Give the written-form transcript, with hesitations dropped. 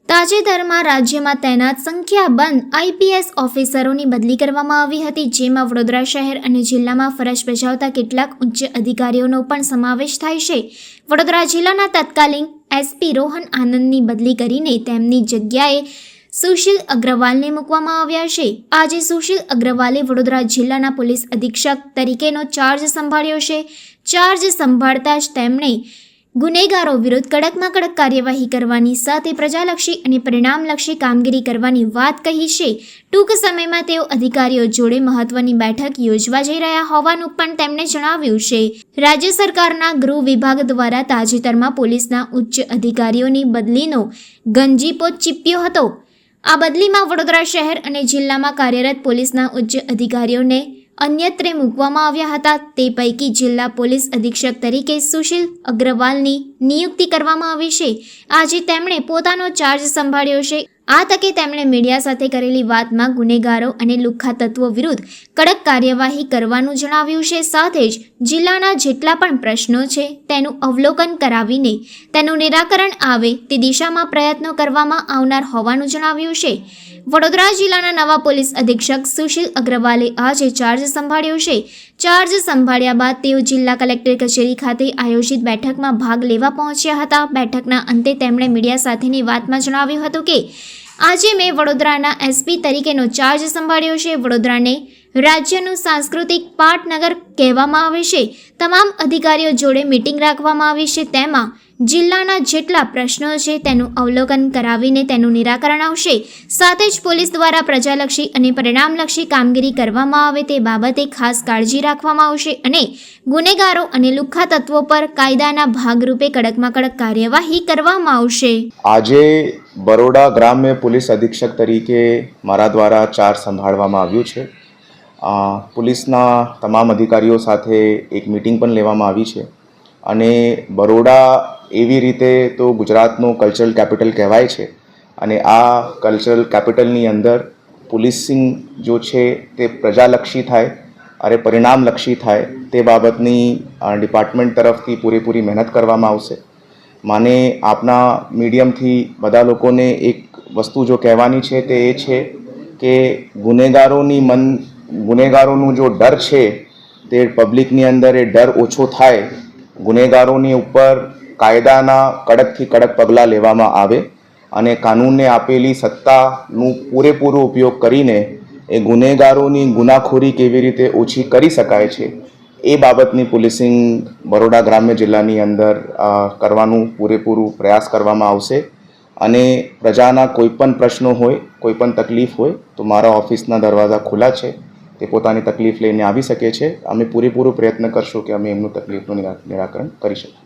તાજેતરમાં રાજ્યમાં તૈનાત સંખ્યાબંધ આઈપીએસ ઓફિસરોની બદલી કરવામાં આવી હતી, જેમાં વડોદરા શહેર અને જિલ્લામાં ફરજ બજાવતા કેટલાક ઉચ્ચ અધિકારીઓનો પણ સમાવેશ થાય છે. વડોદરા જિલ્લાના તત્કાલીન એસપી રોહન આનંદની બદલી કરીને તેમની જગ્યાએ સુશીલ અગ્રવાલને મૂકવામાં આવ્યા છે. આજે સુશીલ અગ્રવાલે વડોદરા જિલ્લાના પોલીસ અધિક્ષક તરીકેનો ચાર્જ સંભાળ્યો છે. ચાર્જ સંભાળતા જ તેમણે ગુનેગારો વિરુદ્ધ કડકમાં કડક કાર્યવાહી કરવાની સાથે પ્રજાલક્ષી અને પરિણામલક્ષી કામગીરી કરવાની વાત કહી છે. ટૂંક સમયમાં તેઓ અધિકારીઓ જોડે મહત્વની બેઠક યોજવા જઈ રહ્યા હોવાનું પણ તેમણે જણાવ્યું છે. રાજ્ય સરકારના ગૃહ વિભાગ દ્વારા તાજેતરમાં પોલીસના ઉચ્ચ અધિકારીઓની બદલીનો ગંજીપો ચીપ્યો હતો. આ બદલીમાં વડોદરા શહેર અને જિલ્લામાં કાર્યરત પોલીસના ઉચ્ચ અધિકારીઓને અન્યત્રે મૂકવામાં આવ્યા હતા. તે પૈકી જિલ્લા પોલીસ અધિક્ષક તરીકે સુશીલ અગ્રવાલની નિયુક્તિ કરવામાં આવી છે. આજે તેમણે પોતાનો ચાર્જ સંભાળ્યો છે. આ તકે તેમણે મીડિયા સાથે કરેલી વાતમાં ગુનેગારો અને લુખ્ખા તત્વો વિરુદ્ધ કડક કાર્યવાહી કરવાનું જણાવ્યું છે. સાથે જ જિલ્લાના જેટલા પણ પ્રશ્નો છે તેનું અવલોકન કરાવીને તેનું નિરાકરણ આવે તે દિશામાં પ્રયત્નો કરવામાં આવનાર હોવાનું જણાવ્યું છે. વડોદરા જિલ્લાના નવા પોલીસ અધિક્ષક સુશીલ અગ્રવાલે આજે ચાર્જ સંભાળ્યો છે. ચાર્જ સંભાળ્યા બાદ તેઓ જિલ્લા કલેક્ટર કચેરી ખાતે આયોજિત બેઠકમાં ભાગ લેવા પહોંચ્યા હતા. બેઠકના અંતે તેમણે મીડિયા સાથેની વાતમાં જણાવ્યું હતું કે આજે મેં વડોદરાના એસપી તરીકેનો ચાર્જ સંભાળ્યો છે. વડોદરાને રાજ્યનું સાંસ્કૃતિક પાટનગર કહેવામાં આવે છે. તમામ અધિકારીઓ જોડે મીટિંગ રાખવામાં આવી છે. તેમાં જિલ્લાના જેટલા પ્રશ્નો છે તેનું અવલોકન કરાવીને તેનું નિરાકરણ આવશે. સાથે જ પોલીસ દ્વારા પ્રજાલક્ષી અને પરિણામલક્ષી કામગીરી કરવામાં આવે તે બાબતે ખાસ કાળજી રાખવામાં આવશે અને ગુનેગારો અને લુખ્ખા તત્વો પર કાયદાના ભાગરૂપે કડકમાં કડક કાર્યવાહી કરવામાં આવશે. આજે બરોડા ગ્રામ્ય પોલીસ અધિક્ષક તરીકે મારા દ્વારા ચાર્જ સંભાળવામાં આવ્યું છે. પોલીસના તમામ અધિકારીઓ સાથે એક મીટિંગ પણ લેવામાં આવી છે અને બરોડા એવી રીતે તો ગુજરાતનું કલ્ચરલ કેપિટલ કહેવાય છે અને આ કલ્ચરલ કેપિટલની અંદર પોલીસિંગ જો છે તે પ્રજાલક્ષી થાય અને પરિણામલક્ષી થાય તે બાબતની ડિપાર્ટમેન્ટ તરફથી પૂરેપૂરી મહેનત કરવામાં આવશે. મને આપના મીડિયમથી બધા લોકોને એક વસ્તુ જો કહેવાની છે તે એ છે કે ગુનેગારોનું જો ડર છે તે પબ્લિકની અંદર એ ડર ઓછો થાય, ગુનેગારોની ઉપર કાયદાના કડકથી કડક પગલાં લેવામાં આવે અને કાનૂનને આપેલી સત્તાનું પૂરેપૂરો ઉપયોગ કરીને એ ગુનેગારોની ગુનાખોરી કેવી રીતે ઓછી કરી શકાય છે એ બાબતની પોલીસિંગ બરોડા ગ્રામ્ય જિલ્લાની અંદર કરવાનું પૂરેપૂરું પ્રયાસ કરવામાં આવશે. અને પ્રજાના કોઈપણ પ્રશ્નો હોય, કોઈપણ તકલીફ હોય તો મારા ઓફિસના દરવાજા ખુલ્લા છે. તે પોતાની તકલીફ લઈને આવી શકે છે. અમે પૂરેપૂરો પ્રયત્ન કરશું કે અમે એમનું તકલીફનું નિરાકરણ કરી શકીએ.